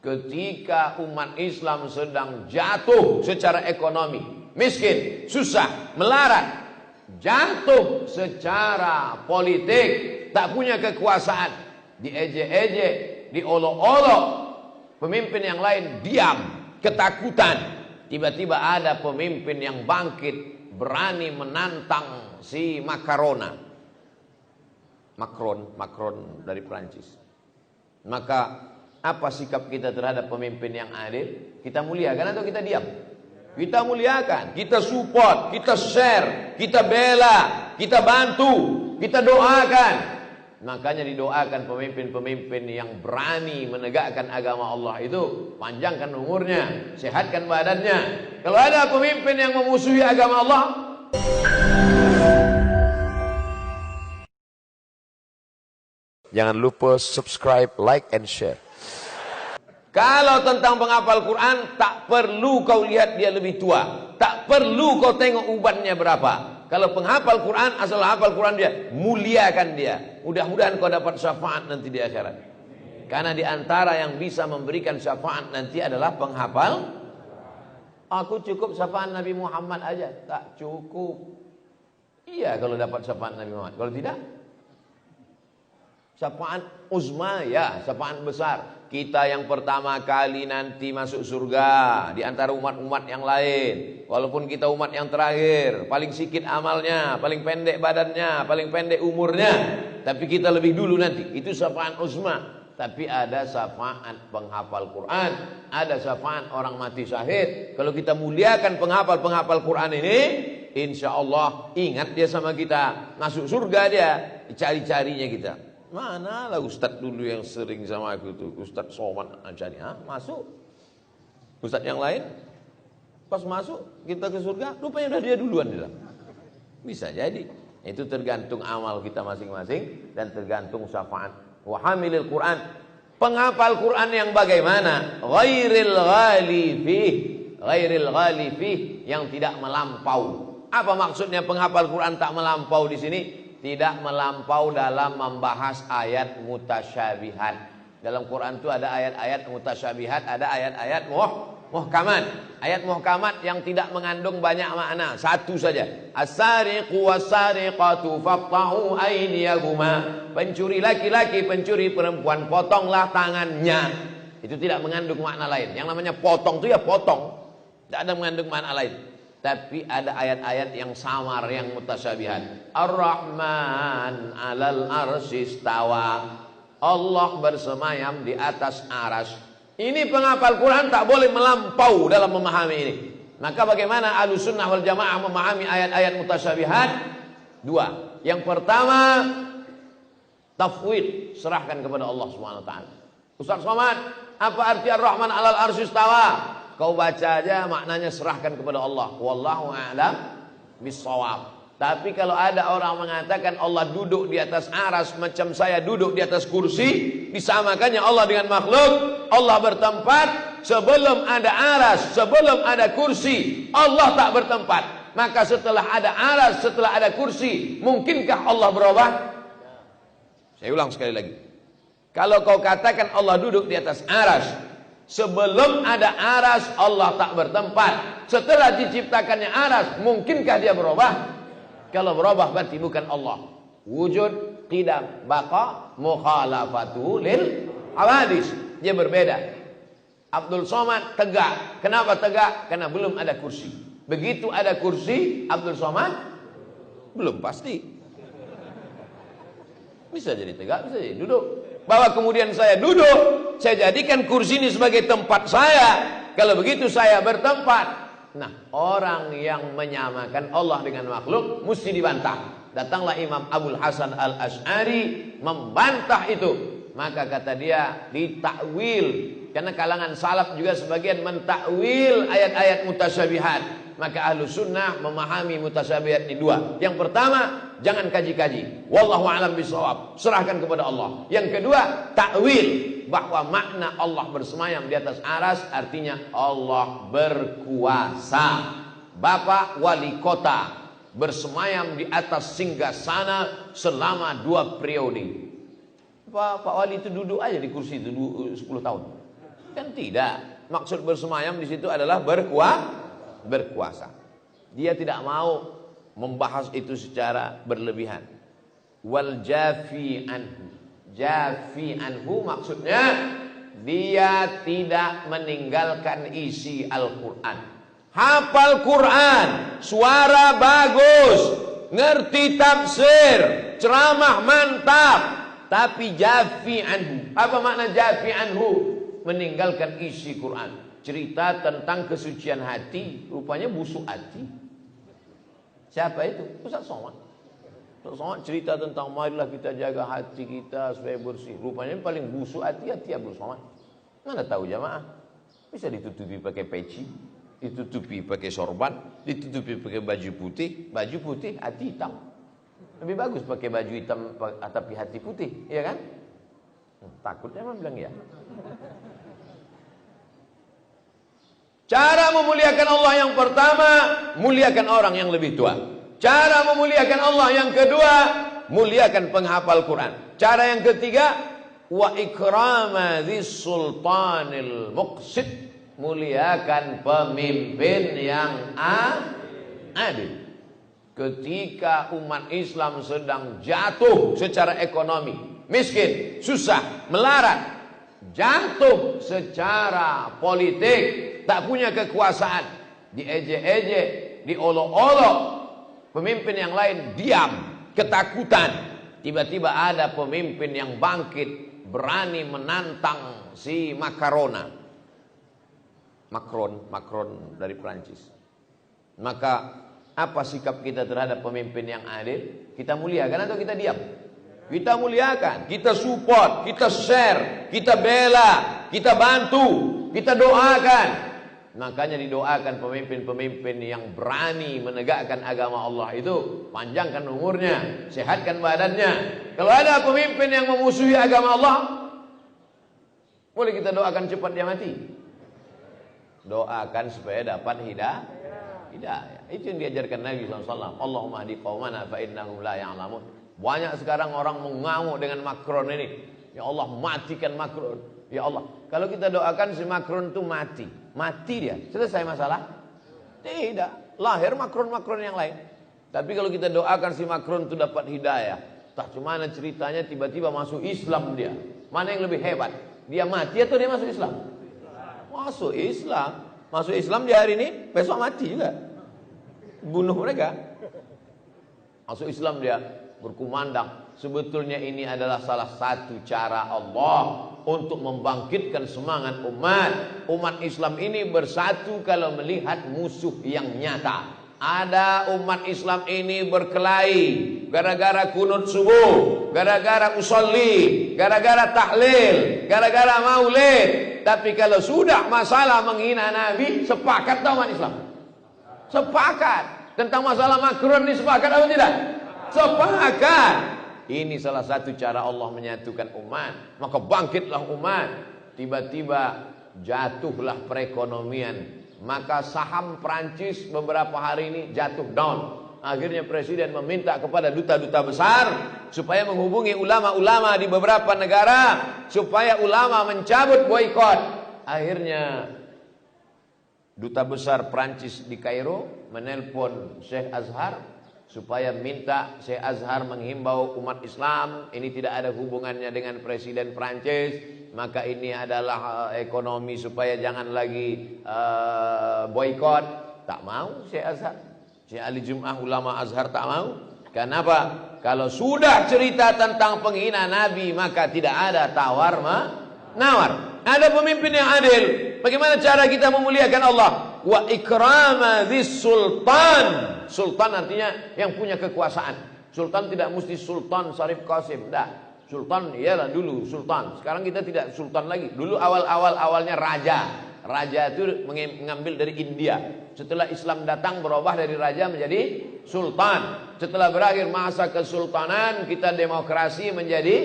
ketika umat Islam sedang jatuh secara ekonomi, miskin, susah, melarat, jatuh secara politik, tak punya kekuasaan, diejek-ejek, diolok-olok, pemimpin yang lain diam, ketakutan. Tiba-tiba ada pemimpin yang bangkit, berani menantang si Macron dari Prancis. Maka apa sikap kita terhadap pemimpin yang adil? Kita muliakan atau kita diam? Kita muliakan, kita support, kita share, kita bela, kita bantu, kita doakan. Makanya didoakan pemimpin-pemimpin yang berani menegakkan agama Allah itu, panjangkan umurnya, sehatkan badannya. Kalau ada pemimpin yang memusuhi agama Allah, jangan lupa subscribe, like, and share. kalau tentang penghafal Quran, tak perlu kau lihat dia lebih tua, tak perlu kau tengok ubannya berapa. Kalau penghafal Quran, asal hafal Quran dia, muliakan dia. Mudah-mudahan kau dapat syafaat nanti di akhirat. Karena di antara yang bisa memberikan syafaat nanti adalah penghafal. Aku cukup syafaat Nabi Muhammad aja. Tak cukup. Iya kalau dapat syafaat Nabi Muhammad. Kalau tidak, syafaat uzma, ya, syafaat besar. Kita yang pertama kali nanti masuk surga di antara umat-umat yang lain. Walaupun kita umat yang terakhir, paling sikit amalnya, paling pendek badannya, paling pendek umurnya, tapi kita lebih dulu nanti. Itu syafaat uzma. Tapi ada syafaat penghafal Quran, ada syafaat orang mati syahid. Kalau kita muliakan penghafal Quran ini, insya Allah ingat dia sama kita, masuk surga dia, dicari-carinya kita. Manalah ustadz dulu yang sering sama aku tuh, Ustadz Somad Ajani, masuk. Ustadz yang lain, pas masuk kita ke surga, rupanya udah dia duluan dia. Bisa jadi. Itu tergantung amal kita masing-masing dan tergantung syafaat. Wa hamilil Quran, penghafal Quran yang bagaimana? Ghairil ghalifih, yang tidak melampau. Apa maksudnya penghafal Quran tak melampau di sini? Tidak melampau dalam membahas ayat mutasyabihat. Dalam Quran itu ada ayat-ayat mutasyabihat, ada ayat-ayat muhkamat. Ayat muhkamat yang tidak mengandung banyak makna, satu saja. As-sariqu was-sariqatu faqta'u aydiyahuma. Pencuri laki-laki, pencuri perempuan, potonglah tangannya. Itu tidak mengandung makna lain. Yang namanya potong itu ya potong, tidak ada mengandung makna lain. Tapi ada ayat-ayat yang samar, yang mutasyabihat. Ar-Rahman 'alal arsy istawa. Allah bersemayam di atas aras. Ini penghafal Quran tak boleh melampau dalam memahami ini. Maka bagaimana Ahlussunnah wal Jamaah memahami ayat-ayat mutasyabihat? Dua. Yang pertama, tafwid, serahkan kepada Allah Subhanahu wa taala. Ustaz Somad, apa arti Ar-Rahman 'alal arsy istawa? Kau baca aja maknanya, serahkan kepada Allah. Wallahu a'lam bissawab. Tapi kalau ada orang mengatakan Allah duduk di atas aras macam saya duduk di atas kursi, disamakannya Allah dengan makhluk. Allah bertempat sebelum ada aras, sebelum ada kursi, Allah tak bertempat. Maka setelah ada aras, setelah ada kursi, mungkinkah Allah berubah? Saya ulang sekali lagi. Kalau kau katakan Allah duduk di atas aras, sebelum ada aras Allah tak bertempat, setelah diciptakannya aras, mungkinkah dia berubah? Kalau berubah berarti bukan Allah. Wujud, qidam, baqa, mukhalafatu lil hawadis. Dia berbeda. Abdul Somad tegak. Kenapa tegak? Karena belum ada kursi. Begitu ada kursi, Abdul Somad belum pasti. Bisa jadi tegak, bisa jadi duduk. Bahwa kemudian saya duduk, saya jadikan kursi ini sebagai tempat saya. Kalau begitu saya bertempat. Nah, orang yang menyamakan Allah dengan makhluk mesti dibantah. Datanglah Imam Abul Hasan Al-Asy'ari membantah itu. Maka kata dia ditakwil. Karena kalangan salaf juga sebagian mentakwil ayat-ayat mutasyabihat. Maka ahlu sunnah memahami mutasyabihat ini dua. Yang pertama, jangan kaji-kaji. Wallahu a'lam bishawab. Serahkan kepada Allah. Yang kedua, takwil. Bahwa makna Allah bersemayam di atas aras artinya Allah berkuasa. Bapak wali kota bersemayam di atas singgasana selama 2 periode. Pak wali itu duduk aja di kursi itu 10 tahun. Kan tidak. Maksud bersemayam di situ adalah berkuasa. Dia tidak mau membahas itu secara berlebihan. Wal jafi anhu. Jafi anhu maksudnya dia tidak meninggalkan isi Al-Quran. Hafal Quran, suara bagus, ngerti tafsir, ceramah mantap, tapi jafi anhu. Apa makna jafi anhu? Meninggalkan isi Quran. Cerita tentang kesucian hati, rupanya busuk hati. Siapa itu? Ustaz Somad. Ustaz Somad cerita tentang marilah kita jaga hati kita supaya bersih. Rupanya paling busuk hati Abdul Somad. Mana tahu jamaah? Bisa ditutupi pakai peci, ditutupi pakai sorban, ditutupi pakai baju putih, hati hitam. Lebih bagus pakai baju hitam tapi hati putih, iya kan? Takutnya emang bilang ya. Cara memuliakan Allah yang pertama, muliakan orang yang lebih tua. Cara memuliakan Allah yang kedua, muliakan penghafal Quran. Cara yang ketiga, wa ikrama dzis sultanil muqsit, muliakan pemimpin yang adil. Ketika umat Islam sedang jatuh secara ekonomi, miskin, susah, melarat, jatuh secara politik, tak punya kekuasaan, diejek-ejek, diolok-olok, pemimpin yang lain diam, ketakutan. Tiba-tiba ada pemimpin yang bangkit, berani menantang si Macron dari Prancis. Maka apa sikap kita terhadap pemimpin yang adil? Kita muliakan atau kita diam? Kita muliakan, kita support, kita share, kita bela, kita bantu, kita doakan. Makanya didoakan pemimpin-pemimpin yang berani menegakkan agama Allah itu, panjangkan umurnya, sehatkan badannya. Kalau ada pemimpin yang memusuhi agama Allah, boleh kita doakan cepat dia mati. Doakan supaya dapat hidayah. Itu yang diajarkan Nabi SAW. Allahumma hdi qaumana fa innahum la ya'lamun. Banyak sekarang orang mengamuk dengan Macron ini. Ya Allah, matikan Macron. Ya Allah, kalau kita doakan si Macron itu mati dia, selesai masalah? Tidak, lahir Macron yang lain. Tapi kalau kita doakan si Macron itu dapat hidayah, tak cuma ceritanya tiba-tiba masuk Islam dia. Mana yang lebih hebat? Dia mati atau dia masuk Islam? Masuk Islam. Masuk Islam di hari ini, besok mati juga. Bunuh mereka. Masuk Islam dia, berkumandang. Sebetulnya ini adalah salah satu cara Allah untuk membangkitkan semangat umat. Umat Islam ini bersatu kalau melihat musuh yang nyata. Ada umat Islam ini berkelahi gara-gara kunut subuh, gara-gara usolli, gara-gara tahlil, gara-gara maulid. Tapi kalau sudah masalah menghina Nabi, sepakat tak umat Islam? Sepakat. Tentang masalah Macron ini sepakat atau tidak? Sepakat. Ini salah satu cara Allah menyatukan umat. Maka bangkitlah umat. Tiba-tiba jatuhlah perekonomian. Maka saham Prancis beberapa hari ini jatuh down. Akhirnya presiden meminta kepada duta-duta besar supaya menghubungi ulama-ulama di beberapa negara supaya ulama mencabut boikot. Akhirnya duta besar Prancis di Kairo menelpon Syekh Azhar supaya minta Syekh Azhar menghimbau umat Islam, ini tidak ada hubungannya dengan presiden Prancis, maka ini adalah ekonomi supaya jangan lagi boikot. Tak mau Syekh Azhar. Syekh Ali Jum'ah ulama Azhar tak mau. Kenapa? Kalau sudah cerita tentang penghina Nabi maka tidak ada tawar menawar. Ada pemimpin yang adil. Bagaimana cara kita memuliakan Allah? Wa ikrama dzis sultan. Sultan artinya yang punya kekuasaan. Sultan tidak mesti Sultan Syarif Qasim. Tidak. Sultan ialah dulu sultan. Sekarang kita tidak sultan lagi. Dulu awalnya raja. Raja itu mengambil dari India. Setelah Islam datang berubah dari raja menjadi sultan. Setelah berakhir masa kesultanan kita demokrasi menjadi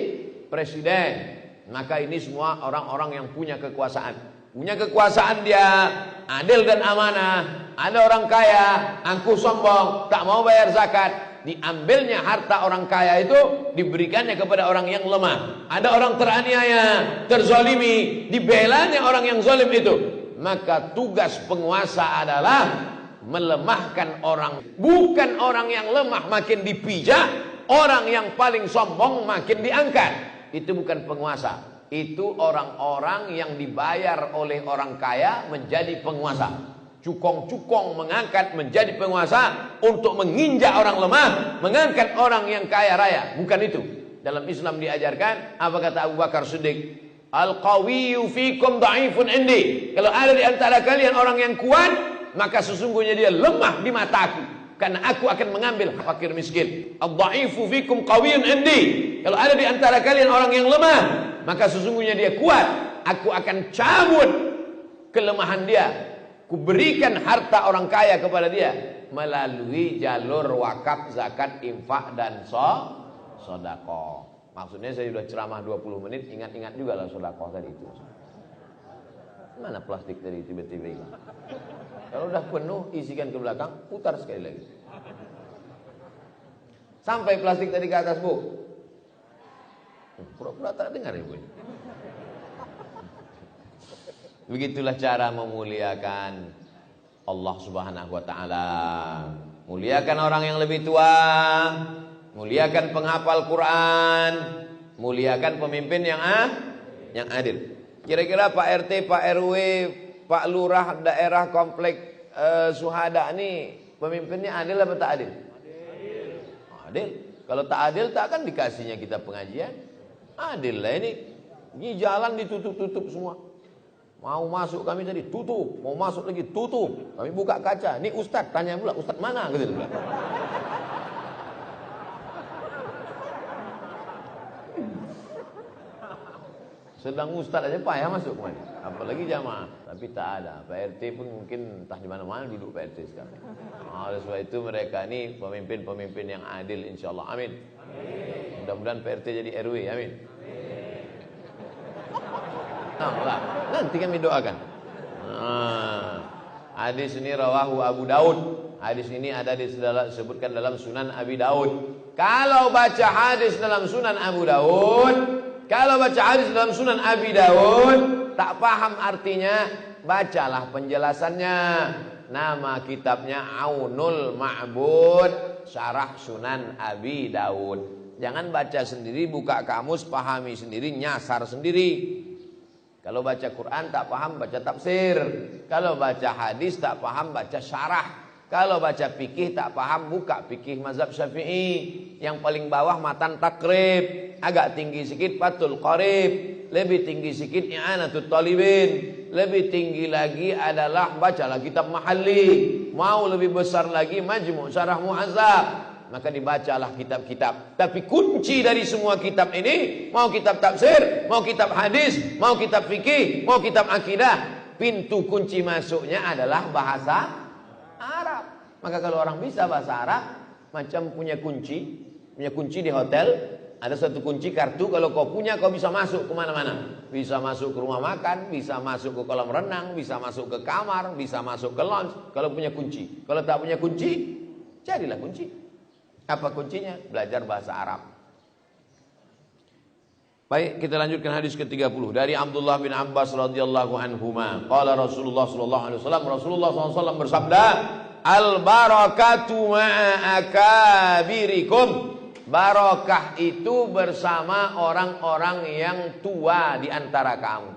presiden. Maka ini semua orang-orang yang punya kekuasaan. Punya kekuasaan dia adil dan amanah. Ada orang kaya, angkuh sombong, tak mau bayar zakat. diambilnya harta orang kaya itu diberikannya kepada orang yang lemah. Ada orang teraniaya, terzalimi, dibelanya orang yang zalim itu. Maka tugas penguasa adalah melemahkan orang. Bukan orang yang lemah makin dipijak, orang yang paling sombong makin diangkat. Itu bukan penguasa. Itu orang-orang yang dibayar oleh orang kaya menjadi penguasa. Cukong-cukong mengangkat menjadi penguasa untuk menginjak orang lemah, mengangkat orang yang kaya raya. Bukan itu. Dalam Islam diajarkan, apa kata Abu Bakar Siddiq? Al-qawiyyu fikum dha'ifun indi. Kalau ada di antara kalian orang yang kuat, maka sesungguhnya dia lemah di mataku. Karena aku akan mengambil fakir miskin. Al-dha'ifu fikum qawiyyun indi. Kalau ada di antara kalian orang yang lemah, maka sesungguhnya dia kuat. Aku akan cabut kelemahan dia. Kuberikan harta orang kaya kepada dia melalui jalur wakaf, zakat, infak dan sedekah. Maksudnya saya sudah ceramah 20 menit, ingat-ingat juga lah sedekah tadi itu. Mana plastik tadi tiba-tiba hilang? Kalau udah penuh, isikan ke belakang, putar sekali lagi. Sampai plastik tadi ke atas, Bu. Pura-pura tak dengar ya, Bu. Begitulah cara memuliakan Allah Subhanahu wa taala. Muliakan orang yang lebih tua, muliakan penghafal Quran, muliakan pemimpin yang adil. Kira-kira Pak RT, Pak RW, Pak Lurah daerah komplek Suhada ini pemimpinnya adil apa tak adil? Adil. Kalau tak adil tak akan dikasihnya kita pengajian. Adil lah ini. Ini jalan ditutup-tutup semua. Mau masuk kami tadi tutup, mau masuk lagi tutup. Kami buka kaca, ini Ustadz, tanya pula Ustadz mana gitu. Sedang Ustadz aja payah masuk kemana, apalagi jamaah. Tapi tak ada. Pak RT pun mungkin entah di mana-mana duduk Pak RT sekarang. Oleh sebab itu mereka ini pemimpin-pemimpin yang adil, insyaallah. Amin. Mudah-mudahan Pak RT jadi RW. Amin. Nah, nanti kami doakan. Hadis ini rawahu Abu Daud. Hadis ini ada disebutkan dalam Sunan Abi Daud. Kalau baca hadis dalam Sunan Abu Daud, kalau baca hadis dalam Sunan Abi Daud, tak paham artinya, bacalah penjelasannya. Nama kitabnya Aunul Ma'bud, Syarah Sunan Abi Daud. Jangan baca sendiri, buka kamus, pahami sendiri, nyasar sendiri. Kalau baca Quran tak paham, baca tafsir. Kalau baca hadis tak paham, baca syarah. Kalau baca fikih tak paham, buka fikih mazhab Syafi'i. Yang paling bawah matan takrib, agak tinggi sikit fathul qarib, lebih tinggi sikit i'anatul talibin, lebih tinggi lagi adalah bacalah kitab mahalli, mau lebih besar lagi majmu' syarah mu'azzab. Maka dibacalah kitab-kitab. Tapi kunci dari semua kitab ini, mau kitab tafsir, mau kitab hadis, mau kitab fikih, mau kitab akidah, pintu kunci masuknya adalah bahasa Arab. Maka kalau orang bisa bahasa Arab, macam punya kunci di hotel, ada satu kunci kartu, kalau kau punya kau bisa masuk kemana-mana. Bisa masuk ke rumah makan, bisa masuk ke kolam renang, bisa masuk ke kamar, bisa masuk ke lounge, kalau punya kunci. Kalau tak punya kunci, jadilah kunci. Apa kuncinya? Belajar bahasa Arab. Baik, kita lanjutkan hadis ke-30 dari Abdullah bin Abbas radhiyallahu anhuma. Qala Rasulullah sallallahu alaihi wasallam, Rasulullah SAW bersabda, "Al barakatu ma'a akabirikum." Barakah itu bersama orang-orang yang tua di antara kamu.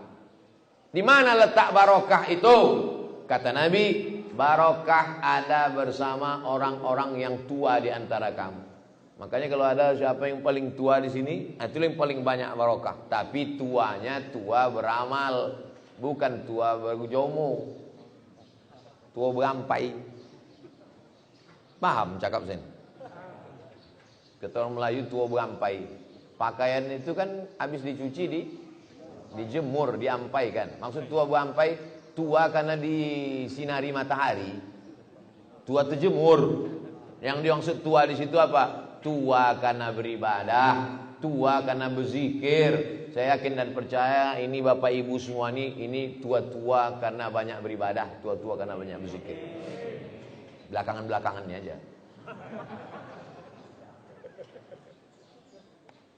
Di mana letak barakah itu? Kata Nabi, barokah ada bersama orang-orang yang tua di antara kamu. Makanya kalau ada siapa yang paling tua di sini, itu yang paling banyak barokah. Tapi tuanya tua beramal, bukan tua berjomo, tua berampai. Paham cakap saya? Kata orang Melayu tua berampai. Pakaian itu kan habis dicuci, dijemur, diampai kan. Maksud tua berampai, tua karena disinari matahari, tua terjemur. Yang dimaksud tua di situ apa? Tua karena beribadah, tua karena berzikir. Saya yakin dan percaya ini bapak ibu semua ini tua-tua karena banyak beribadah, tua-tua karena banyak berzikir. Belakangan-belakangannya aja.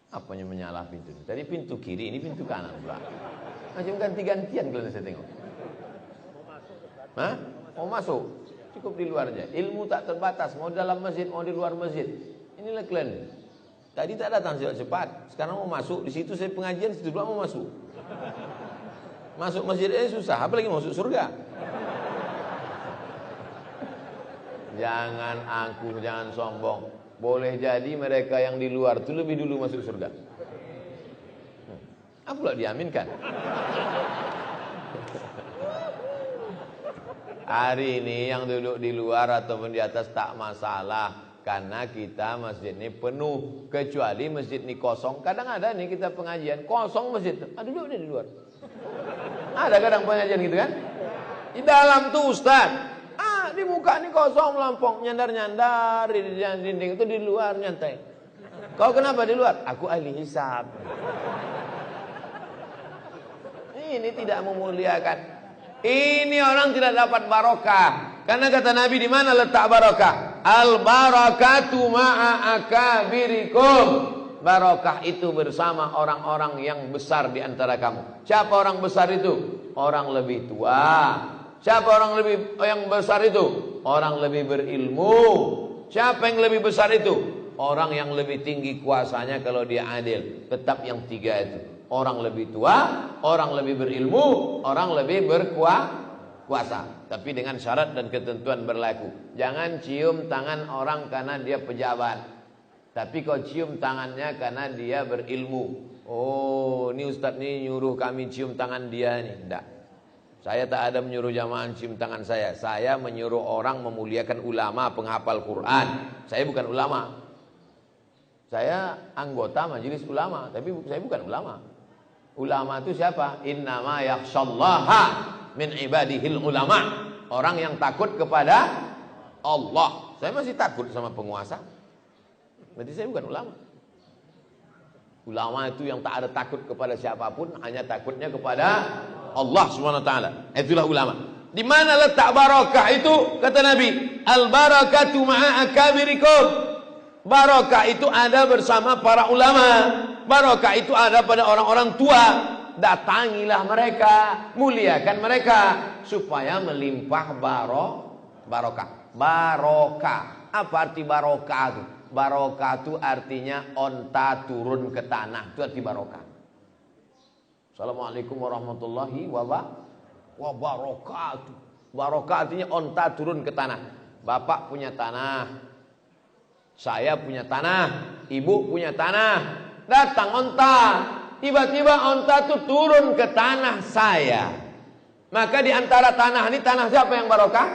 Apanya menyalah pintu? Tadi pintu kiri, ini pintu kanan pula. Macam ganti-gantian kalau saya tengok. Hah? Mau masuk? Cukup di luar aja. Ilmu tak terbatas, mau dalam masjid, mau di luar masjid. Inilah kalian. Tadi tak datang cepat, sekarang mau masuk. Di situ saya pengajian, situ pula mau masuk. Masuk masjid susah, apalagi masuk surga. Jangan angkuh, jangan sombong. Boleh jadi mereka yang di luar itu lebih dulu masuk surga. Apa pula diaminkan? Hari ini yang duduk di luar ataupun di atas tak masalah, karena kita masjid ini penuh. Kecuali masjid ini kosong. Kadang ada nih kita pengajian kosong masjid, duduk di luar. Ada kadang pengajian gitu kan? Di dalam tuh Ustaz, di muka ini kosong melampong, nyandar-nyandar di dinding, itu di luar nyantai. Kau kenapa di luar? Aku ahli hisab. Ini tidak memuliakan. Ini orang tidak dapat barokah. Karena kata Nabi, di mana letak barokah? Al barakatu ma'a akabirikum. Barokah itu bersama orang-orang yang besar di antara kamu. Siapa orang besar itu? Orang lebih tua. Siapa orang yang besar itu? Orang lebih berilmu. Siapa yang lebih besar itu? Orang yang lebih tinggi kuasanya kalau dia adil. Tetap yang tiga itu. Orang lebih tua, orang lebih berilmu, orang lebih berkuasa. Tapi dengan syarat dan ketentuan berlaku. Jangan cium tangan orang karena dia pejabat. Tapi kau cium tangannya karena dia berilmu. Oh, ini Ustadz ini nyuruh kami cium tangan dia nih. Tidak. Saya tak ada menyuruh jamaah cium tangan saya. Saya menyuruh orang memuliakan ulama, penghafal Quran. Saya bukan ulama. Saya anggota majelis ulama, tapi saya bukan ulama. Ulama itu siapa? Innama yakhshallaha min ibadihil ulama. Orang yang takut kepada Allah. Saya masih takut sama penguasa. Berarti saya bukan ulama. Ulama itu yang tak ada takut kepada siapapun, hanya takutnya kepada Allah Subhanahu wa taala. Itulah ulama. Di mana letak barakah itu? Kata Nabi, al barakatu ma'a akabirikum. Barakah itu ada bersama para ulama. Barakah itu ada pada orang-orang tua. Datangilah mereka, muliakan mereka supaya melimpah barokah. Barokah. Apa arti barokah itu? Barokah itu artinya onta turun ke tanah. Itu arti barokah. Assalamualaikum warahmatullahi wabarakatuh. Barokah artinya onta turun ke tanah. Bapak punya tanah, saya punya tanah, ibu punya tanah. Datang onta, tiba-tiba onta itu turun ke tanah saya. Maka di antara tanah ini, tanah siapa yang barokah?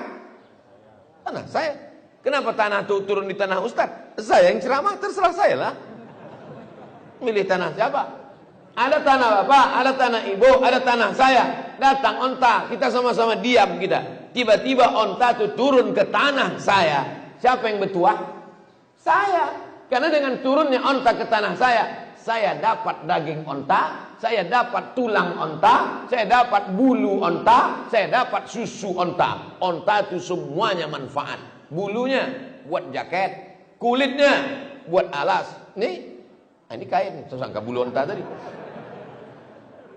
Tanah saya. Kenapa tanah itu turun di tanah Ustaz? Saya yang ceramah, terserah saya lah. Milih tanah siapa? Ada tanah bapak, ada tanah ibu, ada tanah saya. Datang onta, kita sama-sama diam kita. Tiba-tiba onta itu turun ke tanah saya. Siapa yang bertuah? Saya. Karena dengan turunnya onta ke tanah saya dapat daging onta, saya dapat tulang onta, saya dapat bulu onta, saya dapat susu onta. Onta itu semuanya manfaat. Bulunya buat jaket, kulitnya buat alas. Ini kain, saya sangka bulu onta tadi.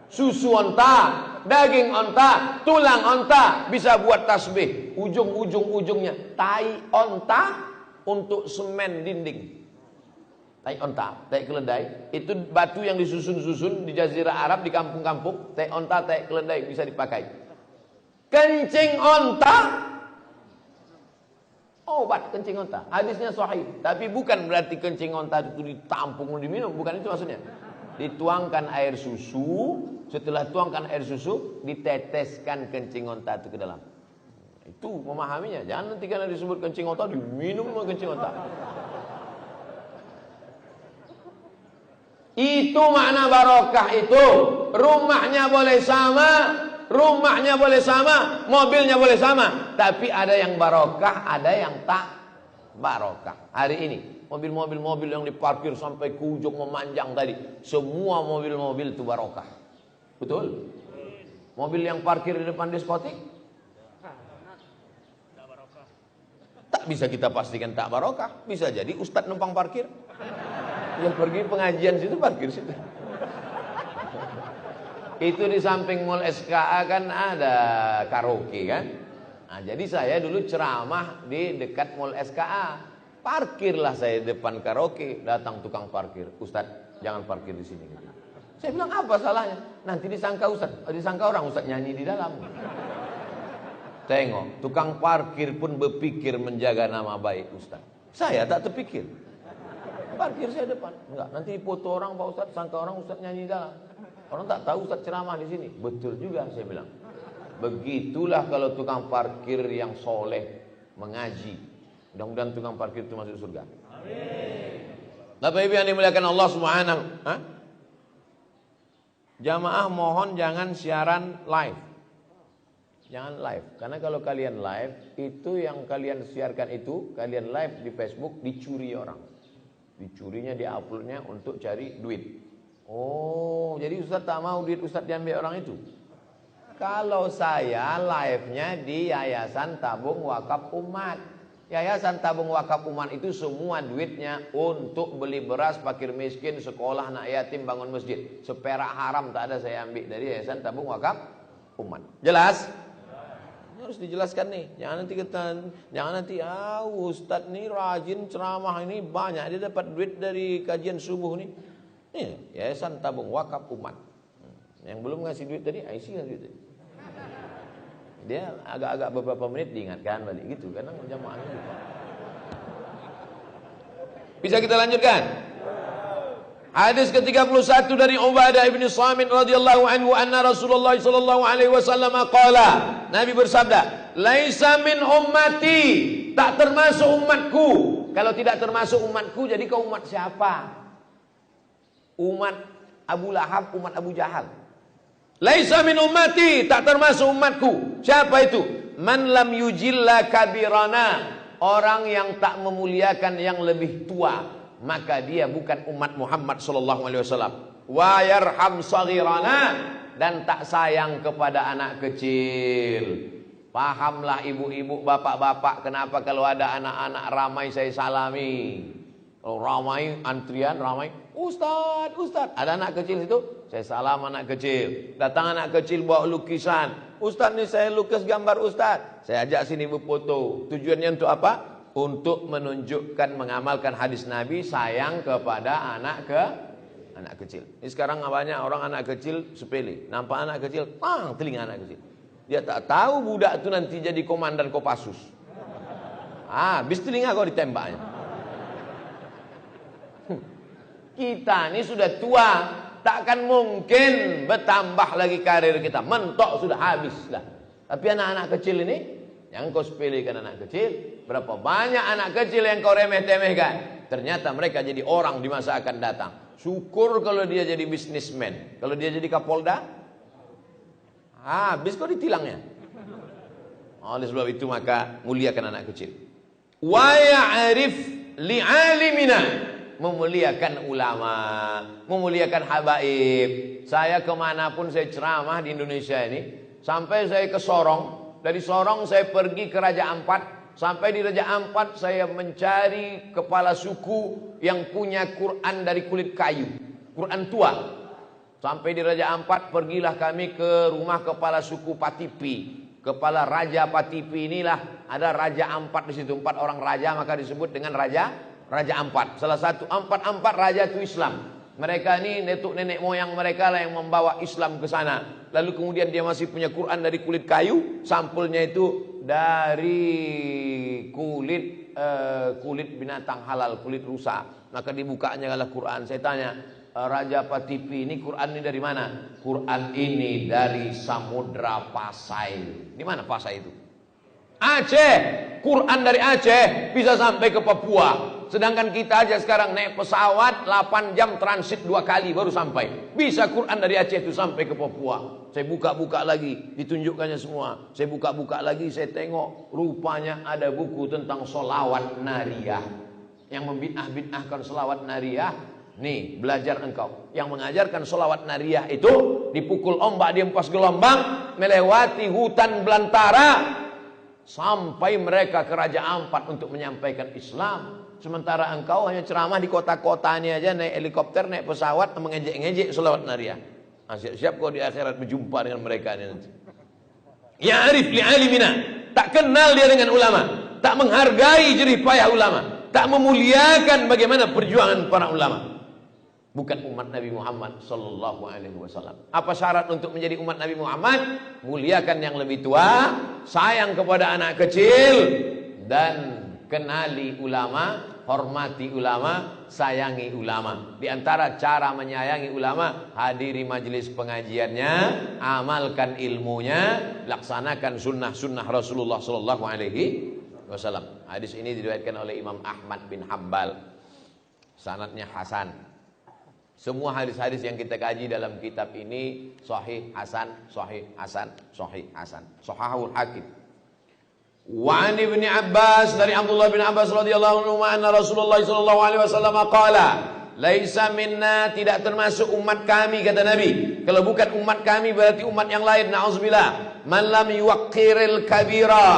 Susu onta, daging onta, tulang onta bisa buat tasbih. Ujung-ujungnya tai onta untuk semen dinding. Tai onta, tai keledai, itu batu yang disusun-susun di jazirah Arab, di kampung-kampung. Tai onta, tai keledai bisa dipakai. Kencing onta, obat kencing onta. Hadisnya sahih, tapi bukan berarti kencing onta itu ditampung diminum, bukan itu maksudnya. Dituangkan air susu, setelah tuangkan air susu, diteteskan kencing onta itu ke dalam. Itu memahaminya. Jangan nanti karena disebut kencing onta diminum kencing onta. Itu makna barokah itu. Rumahnya boleh sama, mobilnya boleh sama, tapi ada yang barokah, ada yang tak barokah. Hari ini mobil-mobil yang diparkir sampai ke ujung memanjang tadi, semua mobil-mobil itu barokah. Betul? Mobil yang parkir di depan diskotik tak bisa kita pastikan tak barokah. Bisa jadi ustadz numpang parkir. Ya pergi pengajian situ, parkir situ. Itu di samping Mall SKA kan ada karaoke kan. Nah, jadi saya dulu ceramah di dekat Mall SKA. Parkirlah saya depan karaoke. Datang tukang parkir, Ustadz jangan parkir di sini. Saya bilang apa salahnya? Nanti disangka orang Ustadz nyanyi di dalam. Tengok, tukang parkir pun berpikir menjaga nama baik Ustadz. Saya tak terpikir. Parkir saya depan. Enggak, nanti foto orang Pak Ustadz, sangka orang Ustadz nyanyi di dalam. Orang tak tahu Ustadz ceramah di sini. Betul juga saya bilang. Begitulah kalau tukang parkir yang soleh mengaji. Mudah-mudahan tukang parkir itu masuk surga. Amin. Bapak Ibu yang dimuliakan Allah Subhanahu. Jamaah mohon jangan siaran live. Jangan live. Karena kalau kalian live, itu yang kalian siarkan itu, kalian live di Facebook, dicuri orang. Dicurinya, diuploadnya untuk cari duit. Oh, jadi Ustaz tak mau duit Ustaz diambil orang itu. Kalau saya live-nya di Yayasan Tabung Wakaf Umat. Yayasan Tabung Wakaf Umat itu semua duitnya untuk beli beras, fakir miskin, sekolah, anak yatim, bangun masjid. Seperak haram tak ada saya ambil dari Yayasan Tabung Wakaf Umat. Jelas? Ini harus dijelaskan nih. Jangan nanti Ustaz nih rajin ceramah ini banyak, dia dapat duit dari kajian subuh nih. Nih, Yayasan Tabung Wakaf Umat. Yang belum ngasih duit tadi, isi duit tadi. Dia agak-agak beberapa menit diingatkan balik gitu, karena jamaahnya lupa. Bisa kita lanjutkan? Hadis ke-31 dari Ubadah bin Samit radhiyallahu anhu anna Rasulullah sallallahu alaihi wasallam qala. Nabi bersabda, "Laisa min ummati," tak termasuk umatku. Kalau tidak termasuk umatku, jadi kau umat siapa? Umat Abu Lahab, umat Abu Jahal. Laisa min ummati, tak termasuk umatku. Siapa itu? Man lam yujilla kabirana, orang yang tak memuliakan yang lebih tua, maka dia bukan umat Muhammad sallallahu alaihi wasallam. Wa yarham saghirana, dan tak sayang kepada anak kecil. Pahamlah ibu-ibu, bapak-bapak, kenapa kalau ada anak-anak ramai saya salami. Kalau ramai antrian ramai, Ustaz, Ustaz, ada anak kecil situ, saya salam anak kecil. Datang anak kecil bawa lukisan, Ustaz nih saya lukis gambar Ustaz, saya ajak sini berfoto. Tujuannya untuk apa? Untuk menunjukkan, mengamalkan hadis Nabi, sayang kepada anak kecil. Ini sekarang banyak orang anak kecil sepele, nampak anak kecil, telinga anak kecil. Dia tak tahu budak itu nanti jadi komandan Kopassus. Habis telinga kau ditembaknya. Kita ini sudah tua, takkan mungkin bertambah lagi karir kita. Mentok sudah habis lah. Tapi anak-anak kecil ini, yang kau sepelekan anak kecil, berapa banyak anak kecil yang kau remeh-temehkan. Ternyata mereka jadi orang di masa akan datang. Syukur kalau dia jadi bisnismen. Kalau dia jadi Kapolda, habis kau ditilangnya. Oleh sebab itu maka muliakan anak kecil. Wa ya'rif li'alimina, memuliakan ulama, memuliakan habaib. Saya kemanapun saya ceramah di Indonesia ini, sampai saya ke Sorong, dari Sorong saya pergi ke Raja Ampat, sampai di Raja Ampat saya mencari kepala suku yang punya Quran dari kulit kayu, Quran tua. Sampai di Raja Ampat, pergilah kami ke rumah kepala suku Patipi, kepala Raja Patipi. Inilah ada Raja Ampat di situ, 4 orang raja, maka disebut dengan Raja Ampat. Salah satu empat raja itu Islam. Mereka ini nenek moyang mereka lah yang membawa Islam ke sana. Lalu kemudian dia masih punya Quran dari kulit kayu, sampulnya itu dari kulit binatang halal, kulit rusa. Maka dibukanya adalah Quran. Saya tanya, Raja Patipi ini Quran ini dari mana? Quran ini dari Samudra Pasai. Di mana Pasai itu? Aceh. Quran dari Aceh bisa sampai ke Papua. Sedangkan kita aja sekarang naik pesawat 8 jam transit 2 kali baru sampai. Bisa Quran dari Aceh itu sampai ke Papua. Saya buka-buka lagi, ditunjukkannya semua. Saya buka-buka lagi, saya tengok rupanya ada buku tentang sholawat nariyah. Yang membid'ah-bid'ahkan sholawat nariyah. Nih, belajar engkau. Yang mengajarkan sholawat nariyah itu dipukul ombak, diempas gelombang, melewati hutan belantara, sampai mereka ke Raja Ampat untuk menyampaikan Islam. Sementara engkau hanya ceramah di kota-kotanya aja, naik helikopter, naik pesawat, mengejek-ngejek selawat nariah. Siap-siap kau di akhirat berjumpa dengan mereka ini nanti. Ya'rif li'alimina, tak kenal dia dengan ulama, tak menghargai jerih payah ulama, tak memuliakan bagaimana perjuangan para ulama. Bukan umat Nabi Muhammad sallallahu alaihi wasallam. Apa syarat untuk menjadi umat Nabi Muhammad? Muliakan yang lebih tua, sayang kepada anak kecil, dan kenali ulama, hormati ulama, sayangi ulama. Di antara cara menyayangi ulama, hadiri majelis pengajiannya, amalkan ilmunya, laksanakan sunnah-sunnah Rasulullah sallallahu alaihi wasallam. Hadis ini diriwayatkan oleh Imam Ahmad bin Hanbal. Sanadnya hasan. Semua hadis-hadis yang kita kaji dalam kitab ini sahih hasan, sahih hasan, sahih hasan. Shahahul Hakim. Wa an Ibnu Abbas, dari Abdullah bin Abbas radhiyallahu anhu, anna Rasulullah sallallahu alaihi wasallam qala, laisa minna, tidak termasuk umat kami, kata Nabi. Kalau bukan umat kami berarti umat yang lain, na'udzubillah. Man lam yuwaqqiril kabira,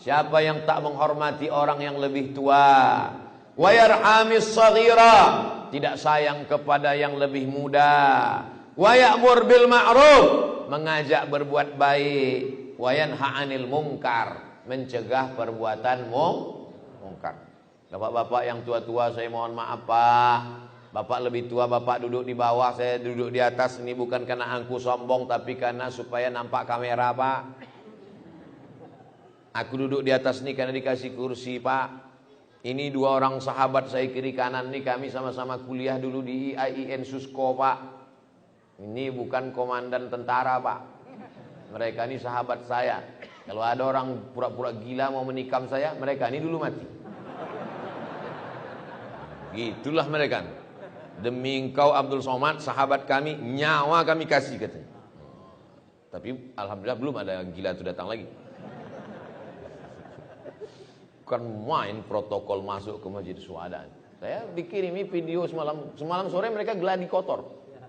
siapa yang tak menghormati orang yang lebih tua. Wa yarhamis saghira, tidak sayang kepada yang lebih muda. Wa ya'mur bil ma'ruf, mengajak berbuat baik. Wa yanha 'anil munkar, mencegah perbuatan mungkar. Bapak-bapak yang tua-tua, saya mohon maaf Pak. Bapak lebih tua, Bapak duduk di bawah, saya duduk di atas. Ini bukan karena angku sombong, tapi karena supaya nampak kamera Pak. Aku duduk di atas ini karena dikasih kursi Pak. Ini dua orang sahabat saya kiri kanan nih, kami sama-sama kuliah dulu di IAIN Susko Pak. Ini bukan komandan tentara Pak. Mereka ini sahabat saya. Kalau ada orang pura-pura gila mau menikam saya, mereka ini dulu mati. Gitulah mereka. Demi engkau Abdul Somad, sahabat kami, nyawa kami kasih, katanya. Tapi alhamdulillah belum ada gila itu datang lagi. Bukan main protokol masuk ke Masjid Syuhada. Saya dikirimi video semalam sore, mereka geladi kotor.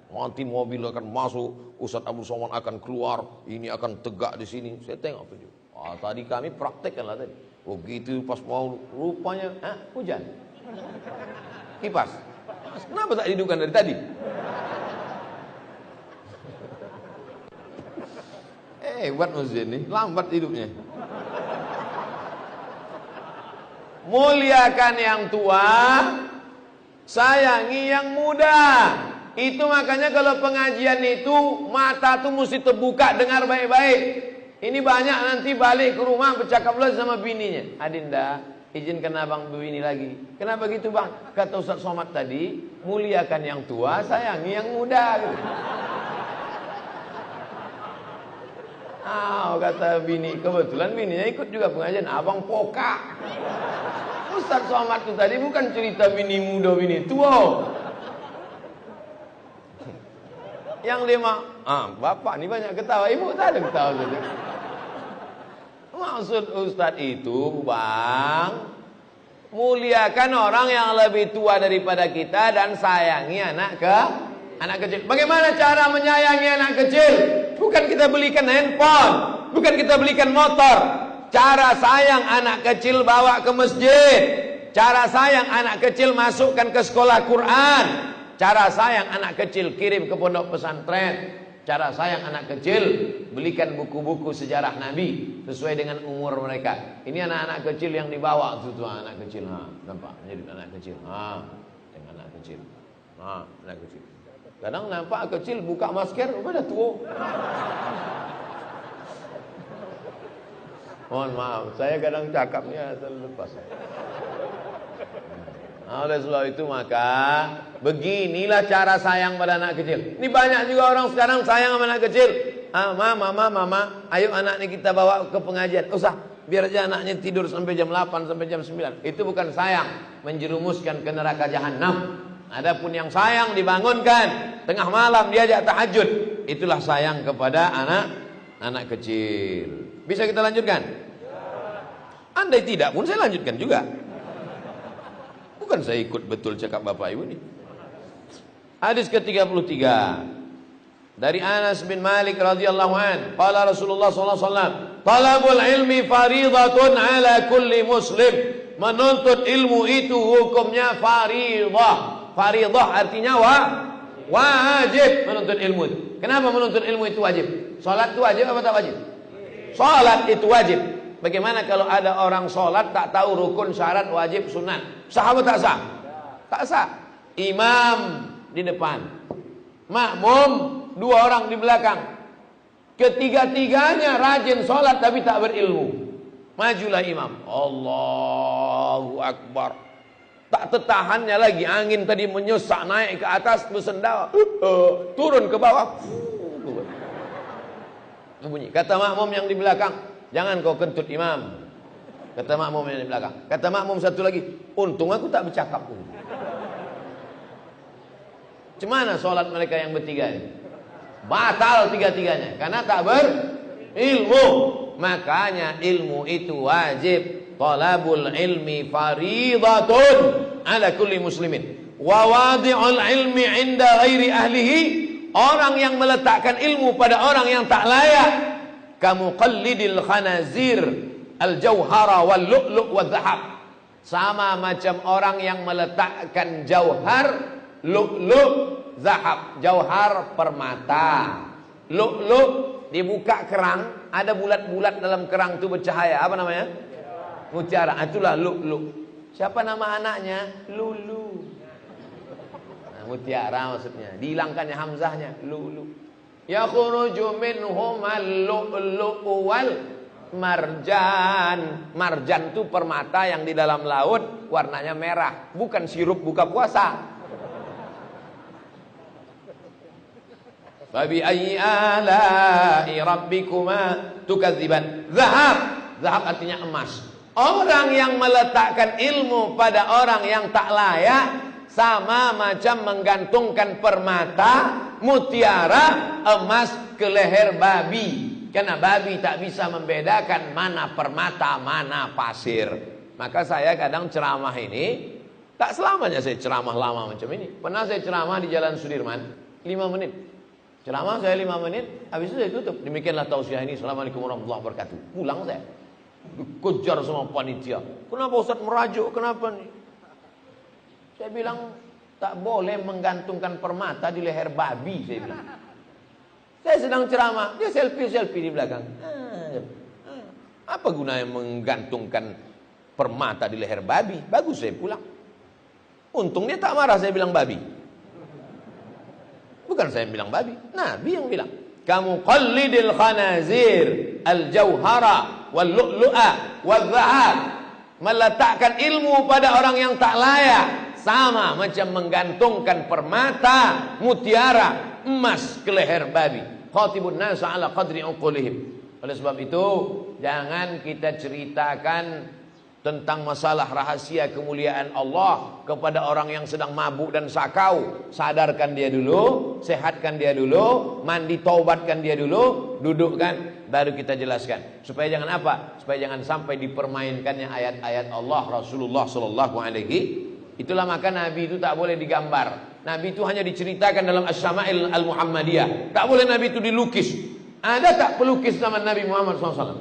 Nanti mobil akan masuk, Ustadz Abdul Somad akan keluar, ini akan tegak di sini. Saya tengok video. Tadi kami praktek kan lah tadi. Oh gitu, pas mau rupanya hujan. Kipas. Kenapa tak hidupkan dari tadi? Buat Muzdin nih, lambat hidupnya. Muliakan yang tua, sayangi yang muda. Itu makanya kalau pengajian itu mata tuh mesti terbuka, dengar baik-baik. Ini banyak nanti balik ke rumah bercakaplah sama bininya. Adinda, izinkan abang begini lagi. Kenapa gitu bang? Kata Ustaz Somad tadi, muliakan yang tua, sayangi yang muda. Gitu. Kata bini, kebetulan bininya ikut juga pengajian. Abang poka. Ustaz Somad itu tadi bukan cerita bini muda, bini tua. Yang lima, bapak ini banyak ketawa, ibu tak ada ketawa gitu. Maksud Ustaz itu bang, muliakan orang yang lebih tua daripada kita dan sayangi anak kecil. Bagaimana cara menyayangi anak kecil? Bukan kita belikan handphone, bukan kita belikan motor. Cara sayang anak kecil bawa ke masjid. Cara sayang anak kecil masukkan ke sekolah Quran. Cara sayang anak kecil kirim ke pondok pesantren. Cara sayang anak kecil belikan buku-buku sejarah Nabi sesuai dengan umur mereka. Ini anak-anak kecil yang dibawa tuh anak kecil. Nampak menjadi anak kecil. Dengan anak kecil. Anak kecil. Kadang nampak kecil buka masker udah tua. Mohon maaf, saya kadang cakapnya terlepas. Oleh sebab itu maka beginilah cara sayang pada anak kecil. Ini banyak juga orang sekarang sayang sama anak kecil. Mama, ayo anak ini kita bawa ke pengajian. Usah, biar aja anaknya tidur sampai jam 8 sampai jam 9. Itu bukan sayang, menjerumuskan ke neraka jahanam. Adapun yang sayang dibangunkan tengah malam diajak tahajud, itulah sayang kepada anak kecil. Bisa kita lanjutkan? Andai tidak pun saya lanjutkan juga. Bukan saya ikut betul cakap Bapak Ibu ini. Hadis ke-33 dari Anas bin Malik radhiyallahu an, qala Rasulullah sallallahu alaihi wasallam, talabul ilmi fariidatun ala kulli muslim. Menuntut ilmu itu hukumnya faridah. Faridah artinya wajib menuntut ilmu itu. Kenapa menuntut ilmu itu wajib? Salat itu wajib apa tak wajib? Salat itu wajib. Bagaimana kalau ada orang salat tak tahu rukun, syarat, wajib, sunat? Sah atau tak sah? Tak sah. Imam di depan, makmum dua orang di belakang. Ketiga-tiganya rajin salat tapi tak berilmu. Majulah imam. Allahu Akbar. Tak tertahannya lagi, angin tadi menyesak naik ke atas bersendawa, turun ke bawah. Bunyi. Kata makmum yang di belakang, jangan kau kentut imam. Kata makmum yang di belakang. Kata makmum satu lagi, untung aku tak bercakap. Cemana solat mereka yang bertiga ini? Batal tiga-tiganya karena tak berilmu. Makanya ilmu itu wajib. Talabul ilmi faridatun ala kulli muslimin. Wa wadi'ul ilmi 'inda ghairi ahlihi. Orang yang meletakkan ilmu pada orang yang tak layak, kamuqallidil khanazir al-jauhara wal lu'lu' wal dhahab. Sama macam orang yang meletakkan jauhar, lu'lu', zahab. Jauhar permata, lu'lu' dibuka kerang, ada bulat-bulat dalam kerang itu bercahaya. Apa namanya? Mutiara. Itulah lu'lu'. Siapa nama anaknya? Lulu. Mutiara maksudnya, dihilangkannya hamzahnya, lu'lu. Yakhruju minhum al-lu'lu' wal marjan. Marjan itu permata yang di dalam laut, warnanya merah, bukan sirup buka puasa. Fabi ayyi ala'i rabbikuma tukadziban. Zahab, zahab artinya emas. Orang yang meletakkan ilmu pada orang yang tak layak sama macam menggantungkan permata, mutiara, emas ke leher babi. Karena babi tak bisa membedakan mana permata, mana pasir. Maka saya kadang ceramah ini, tak selamanya saya ceramah lama macam ini. Pernah saya ceramah di Jalan Sudirman 5 menit. Ceramah saya 5 menit, habis itu saya tutup. Demikianlah tausiah ini. Assalamualaikum warahmatullahi wabarakatuh. Pulang saya. Dikejar sama panitia. Kenapa Ustaz merajuk? Kenapa nih? Saya bilang tak boleh menggantungkan permata di leher babi. Saya bilang. Saya sedang ceramah, dia selfie di belakang. Apa gunanya menggantungkan permata di leher babi? Bagus saya pulang. Untung dia tak marah saya bilang babi. Bukan saya yang bilang babi, Nabi yang bilang. Kamu qallidil khanazir al-jauhara wal lu'lu'a wal dhahab. Meletakkan ilmu pada orang yang tak layak sama macam menggantungkan permata, mutiara, emas ke leher babi. Khatibun nasa ala qadri uqulihim. Oleh sebab itu, jangan kita ceritakan tentang masalah rahasia kemuliaan Allah kepada orang yang sedang mabuk dan sakau. Sadarkan dia dulu, sehatkan dia dulu, mandi taubatkan dia dulu, dudukkan, baru kita jelaskan. Supaya jangan apa? Supaya jangan sampai dipermainkannya ayat-ayat Allah, Rasulullah sallallahu alaihi. Itulah maka Nabi itu tak boleh digambar. Nabi itu hanya diceritakan dalam Asy-Syama'il Al-Muhammadiyah. Tak boleh Nabi itu dilukis. Ada tak pelukis zaman Nabi Muhammad SAW?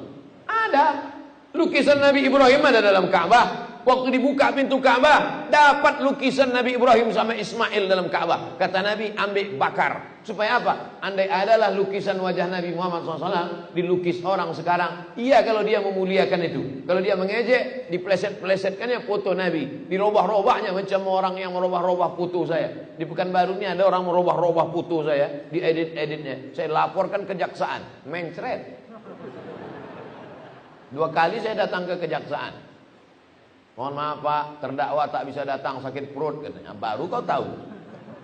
Ada. Lukisan Nabi Ibrahim ada dalam Ka'bah. Waktu dibuka pintu Ka'bah, dapat lukisan Nabi Ibrahim sama Ismail dalam Ka'bah. Kata Nabi, ambil bakar. Supaya apa? Andai adalah lukisan wajah Nabi Muhammad SAW dilukis orang sekarang, iya kalau dia memuliakan itu. Kalau dia mengejek, dipleset-plesetkannya foto Nabi, dirobah-robahnya macam orang yang merobah-robah foto saya. Di Pekanbaru ini ada orang merobah-robah foto saya, diedit-editnya. Saya laporkan kejaksaan, mencret. 2 kali saya datang ke kejaksaan. Mohon maaf Pak, terdakwa tak bisa datang, sakit perut katanya. Baru kau tahu.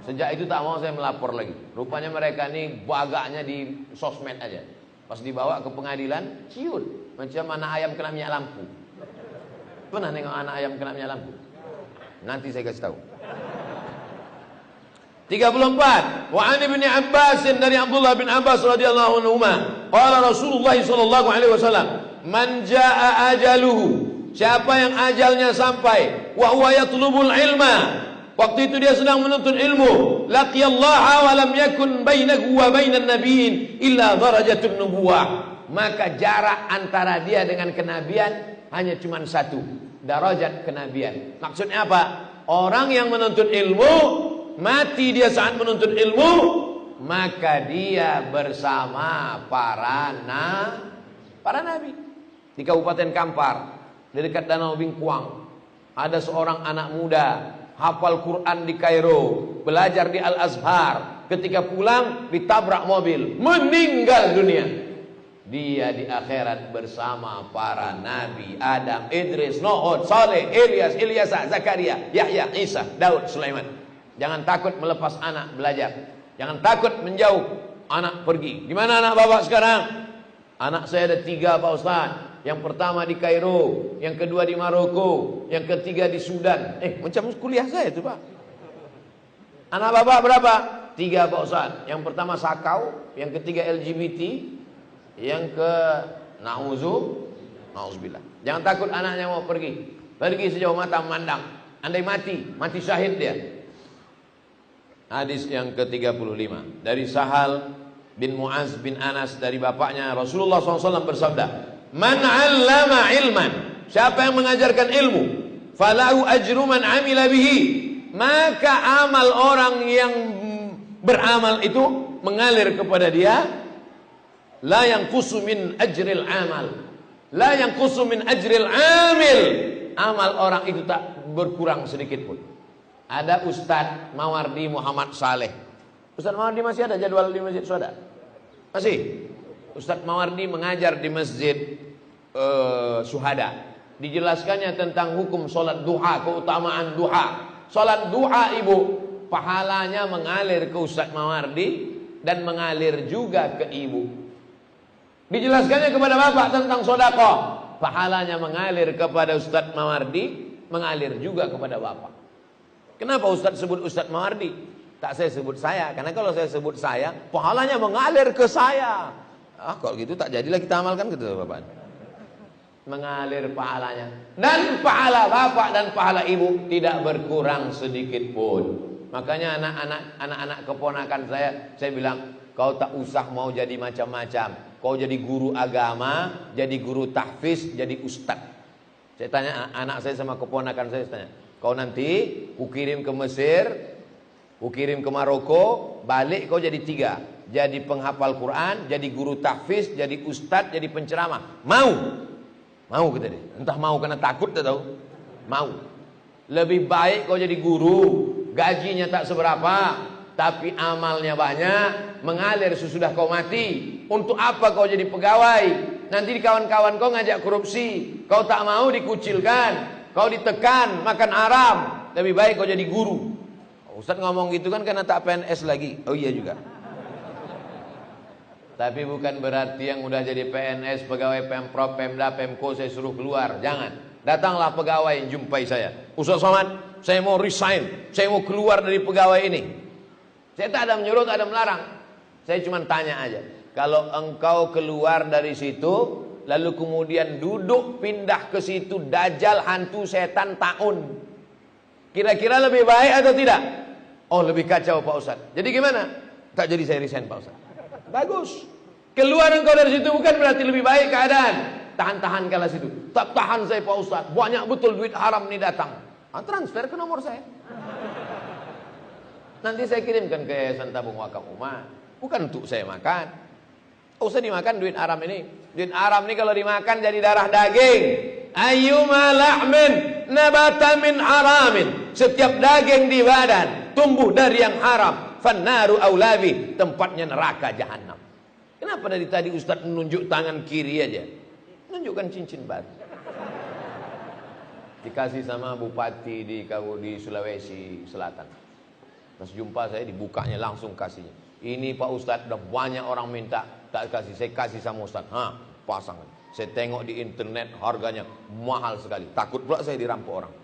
Sejak itu tak mau saya melapor lagi. Rupanya mereka ini bagaknya di sosmed aja. Pas dibawa ke pengadilan, ciut. Macam anak ayam kena minyak lampu. Pernah nengok anak ayam kena minyak lampu? Nanti saya kasih tahu. 34. Wa an Ibnu Abbas, dari Abdullah bin Abbas radhiyallahu anhu, qala Rasulullah sallallahu alaihi wasallam, man jaa ajaluhu, siapa yang ajalnya sampai, wa huwa yatlubul ilma, waktu itu dia sedang menuntut ilmu, laqiyallaha wa lam yakun bainahu wa bainan nabiyyin illa darajatun nubuwah, maka jarak antara dia dengan kenabian hanya cuma 1. darajat kenabian. Maksudnya apa? Orang yang menuntut ilmu, mati dia saat menuntut ilmu, maka dia bersama para nabi. Di Kabupaten Kampar, di dekat Danau Bingkuang, ada seorang anak muda hafal Quran di Kairo, belajar di Al-Azhar. Ketika pulang ditabrak mobil, meninggal dunia. Dia di akhirat bersama para nabi Adam, Idris, Nuh, Saleh, Ilyas, Ilyasa, Zakaria, Yahya, Isa, Daud, Sulaiman. Jangan takut melepas anak belajar. Jangan takut menjauh anak pergi. Di mana anak bapak sekarang? Anak saya ada 3 Pak Ustaz. Yang pertama di Kairo, yang kedua di Maroko, yang ketiga di Sudan. Macam kuliah saya itu Pak. Anak bapak berapa? 3 Pak Ustaz. Yang pertama Sakau, yang ketiga LGBT, yang ke Nauzubillah. Jangan takut anaknya mau pergi. Pergi sejauh mata memandang. Andai mati syahid dia. Hadis yang ke-35 dari Sahal bin Muaz bin Anas dari bapaknya, Rasulullah SAW bersabda, "Man 'allama ilman," siapa yang mengajarkan ilmu, "falahu ajru man 'amila bihi," maka amal orang yang beramal itu mengalir kepada dia. La yanqusu min ajril amal, la yanqusu min ajril amil. Amal orang itu tak berkurang sedikit pun. Ada Ustadz Mawardi Muhammad Saleh. Ustadz Mawardi masih ada jadwal di Masjid Syuhada? Masih. Ustadz Mawardi mengajar di Masjid Syuhada. Dijelaskannya tentang hukum sholat duha, keutamaan duha. Sholat duha ibu, pahalanya mengalir ke Ustadz Mawardi dan mengalir juga ke ibu. Dijelaskannya kepada bapak tentang sedekah, pahalanya mengalir kepada Ustadz Mawardi, mengalir juga kepada bapak. Kenapa Ustadz sebut Ustadz Mawardi? Tak saya sebut saya, karena kalau saya sebut saya, pahalanya mengalir ke saya. Kalau gitu tak jadilah kita amalkan gitu bapak. Mengalir pahalanya, dan pahala bapak dan pahala ibu tidak berkurang sedikit pun. Makanya anak-anak keponakan saya bilang, kau tak usah mau jadi macam-macam. Kau jadi guru agama, jadi guru tahfiz, jadi ustadz. Saya tanya anak saya sama keponakan saya tanya, kau nanti kukirim ke Mesir, kukirim ke Maroko, balik kau jadi 3. Jadi penghafal Quran, jadi guru tahfiz, jadi ustadz, jadi penceramah. Mau kata dia. Entah mau karena takut tak tahu. Mau. Lebih baik kau jadi guru, gajinya tak seberapa, tapi amalnya banyak, mengalir sesudah kau mati. Untuk apa kau jadi pegawai? Nanti kawan-kawan kau ngajak korupsi, kau tak mau dikucilkan, kau ditekan, makan haram. Lebih baik kau jadi guru. Ustaz ngomong gitu kan karena tak PNS lagi. Oh iya juga. Tapi bukan berarti yang udah jadi PNS, pegawai Pemprov, Pemda, Pemko saya suruh keluar. Jangan. Datanglah pegawai jumpai saya. Ustaz Somad, saya mau resign, saya mau keluar dari pegawai ini. Saya tak ada menyuruh, tak ada melarang. Saya cuma tanya aja. Kalau engkau keluar dari situ, lalu kemudian duduk pindah ke situ, dajjal, hantu, setan, taun, kira-kira lebih baik atau tidak? Oh lebih kacau Pak Ustaz. Jadi gimana? Tak jadi saya resign Pak Ustaz. Bagus. Keluar engkau dari situ bukan berarti lebih baik keadaan. Tahan-tahan kala situ. Tak tahan saya Pak Ustaz. Banyak betul duit haram ini datang. Transfer ke nomor saya. Nanti saya kirimkan ke Yayasan Tabung Wakaf Umat. Bukan untuk saya makan. Usah dimakan duit haram ini. Duit haram ini kalau dimakan jadi darah daging. Ayyuma lahmin nabata min haramin. Setiap daging di badan tumbuh dari yang haram. Fannaru aulabi. Tempatnya neraka jahanam. Kenapa dari tadi Ustaz menunjuk tangan kiri aja? Menunjukkan cincin batu. Dikasih sama bupati di Sulawesi Selatan. Pas jumpa saya dibukanya langsung kasihnya. Ini Pak Ustadz, udah banyak orang minta, tak kasih, saya kasih sama Ustadz. Pasang. Saya tengok di internet harganya mahal sekali. Takut pula saya dirampok orang.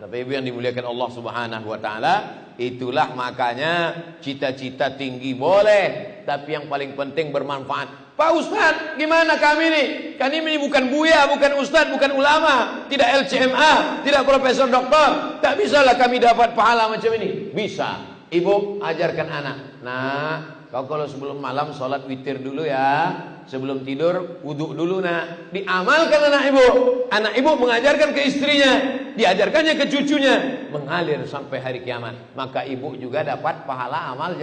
Tapi ibu yang dimuliakan Allah Subhanahu wa taala, itulah makanya cita-cita tinggi boleh, tapi yang paling penting bermanfaat. Pak Ustadz, gimana kami nih? Kami ini bukan buya, bukan ustadz, bukan ulama, tidak LCMA, tidak profesor doktor. Tak bisalah kami dapat pahala macam ini. Bisa. Ibu ajarkan anak. Nah, kau kalau sebelum malam sholat witir dulu ya. Sebelum tidur wudhu dulu nak. Diamalkan anak ibu. Anak ibu mengajarkan ke istrinya, diajarkannya ke cucunya, mengalir sampai hari kiamat. Maka ibu juga dapat pahala amal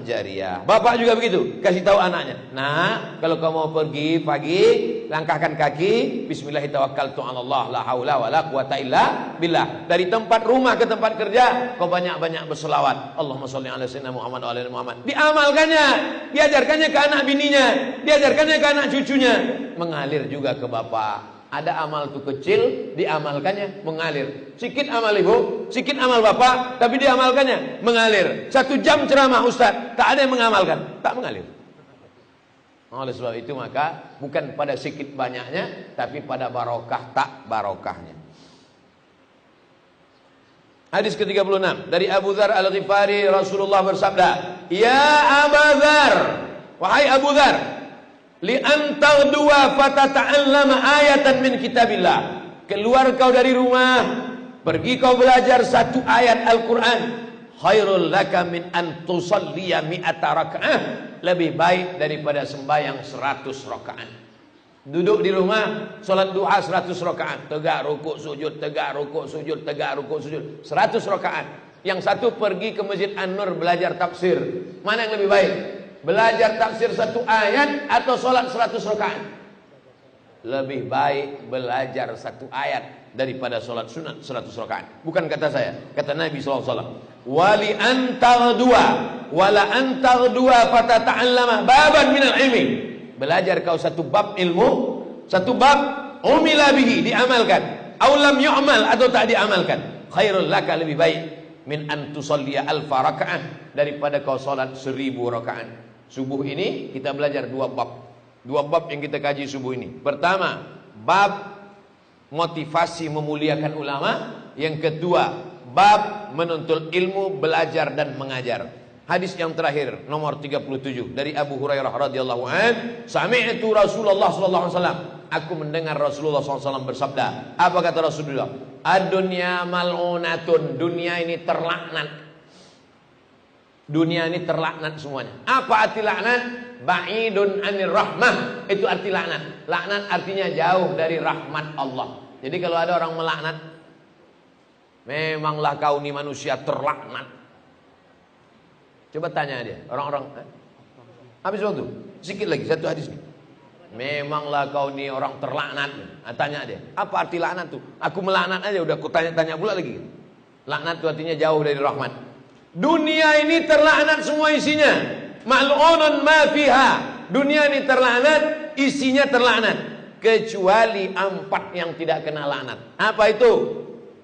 jariah. Bapak juga begitu, kasih tahu anaknya, nah kalau kau mau pergi pagi, langkahkan kaki, bismillahirrahmanirrahim, la haula wala quwata illa billah. Dari tempat rumah ke tempat kerja, kau banyak-banyak berselawat, Allahumma sholli ala sayyidina Muhammad wa ala ali Muhammad. Diamalkannya, diajarkannya ke anak bininya, diajarkannya ke anak cucunya, mengalir juga ke bapak. Ada amal tuh kecil, diamalkannya mengalir. Sikit amal ibu, sikit amal bapak, tapi diamalkannya mengalir. 1 jam ceramah Ustaz, tak ada yang mengamalkan, tak mengalir. Oleh sebab itu maka bukan pada sikit banyaknya, tapi pada barokah tak barokahnya. Hadis ke-36 dari Abu Dzar Al-Ghifari, Rasulullah bersabda, "Ya Abu Dzar, wahai Abu Dzar, li antaghdua fatata'allama ayatan min kitabillah." Keluar kau dari rumah, pergi kau belajar 1 ayat Al-Quran. Khairul laka min an tusalliya mi'ata raka'ah. Lebih baik daripada sembahyang 100 rakaat. Duduk di rumah, salat duha 100 rakaat. Tegak rukuk sujud, tegak rukuk sujud, tegak rukuk sujud. 100 rakaat. Yang satu pergi ke Masjid An-Nur belajar tafsir. Mana yang lebih baik? Belajar tafsir 1 ayat atau salat 100 rakaat? Lebih baik belajar 1 ayat daripada sholat sunat 100 rakaat. Bukan kata saya, kata Nabi SAW. Wali antar dua fatata'allama baban minal ilmi. Belajar kau 1 bab ilmu, 1 bab umila bihi, diamalkan. Aulam yu'mal, atau tak diamalkan. Khairul laka, lebih baik min an tusalliya alfa rakaat, daripada kau sholat 1000 rakaat. Subuh ini kita belajar 2 bab. 2 bab yang kita kaji subuh ini. Pertama, bab motivasi memuliakan ulama. Yang kedua, bab menuntut ilmu, belajar dan mengajar. Hadis yang terakhir nomor 37 dari Abu Hurairah radhiyallahu an, sami'tu Rasulullah sallallahu alaihi wasallam, aku mendengar Rasulullah SAW bersabda. Apa kata Rasulullah? Ad-dunya mal'unatun, dunia ini terlaknat. Dunia ini terlaknat semuanya. Apa arti laknat? Ba'idun anir rahmah. Itu arti laknat. Laknat artinya jauh dari rahmat Allah. Jadi kalau ada orang melaknat, memanglah kau ni manusia terlaknat. Coba tanya dia, orang-orang, habis waktu, sikit lagi, 1 hadis nih. Memanglah kau ni orang terlaknat. Nah, tanya dia, apa arti laknat tuh? Aku melaknat aja, udah aku tanya-tanya pula lagi. Laknat itu artinya jauh dari rahmat. Dunia ini terlaknat semua isinya. Mal'unun ma fiha. Dunia ini terlaknat, isinya terlaknat, kecuali 4 yang tidak kena laknat. Apa itu?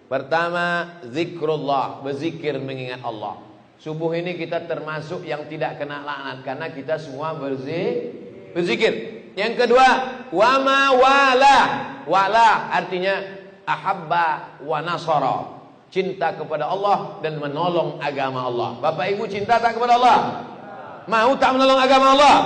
Pertama, zikrullah, berzikir mengingat Allah. Subuh ini kita termasuk yang tidak kena laknat karena kita semua berzikir. Yang kedua, wama wala. Wala artinya ahabba wa nasara. Cinta kepada Allah dan menolong agama Allah. Bapak Ibu cinta tak kepada Allah? Mau tak menolong agama Allah?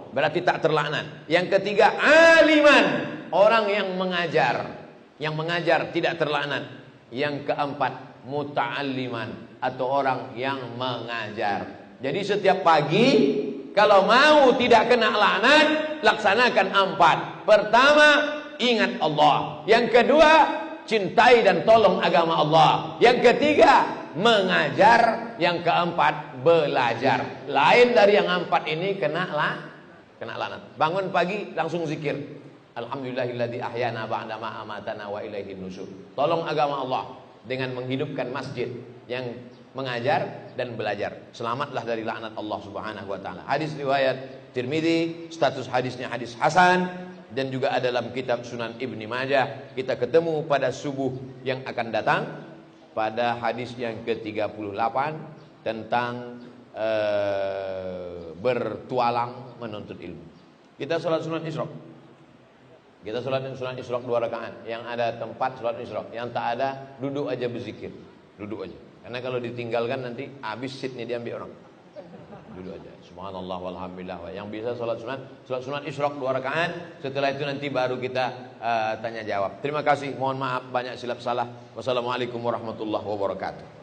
Berarti tak terlaknat. Yang ketiga, aliman, orang yang mengajar. Yang mengajar tidak terlaknat. Yang keempat, muta'alliman, atau orang yang mengajar. Jadi setiap pagi, kalau mau tidak kena laknat, laksanakan 4. Pertama, ingat Allah. Yang kedua, cintai dan tolong agama Allah. Yang ketiga, mengajar. Yang keempat, belajar. Lain dari yang 4 ini kena laknat. Bangun pagi langsung zikir. Alhamdulillahilladzi ahyana ba'da ma amatana wa ilaihin nusyur. Tolong agama Allah dengan menghidupkan masjid yang mengajar dan belajar. Selamatlah dari laknat Allah Subhanahu wa taala. Hadis riwayat Tirmidzi, status hadisnya hadis hasan, dan juga ada dalam kitab Sunan Ibni Majah. Kita ketemu pada subuh yang akan datang pada hadis yang ke-38 tentang bertualang menuntut ilmu. Kita sholat Sunan Isra. Kita sholat Sunan Isra 2 rakaat. Yang ada tempat sholat Isra, yang tak ada duduk aja berzikir. Duduk aja. Karena kalau ditinggalkan nanti habis seatnya diambil orang. Duduk aja. Subhanallah walhamdulillah. Yang bisa sholat Sunan Isra 2 rakaat. Setelah itu nanti baru kita tanya jawab. Terima kasih. Mohon maaf banyak silap salah. Wassalamualaikum warahmatullahi wabarakatuh.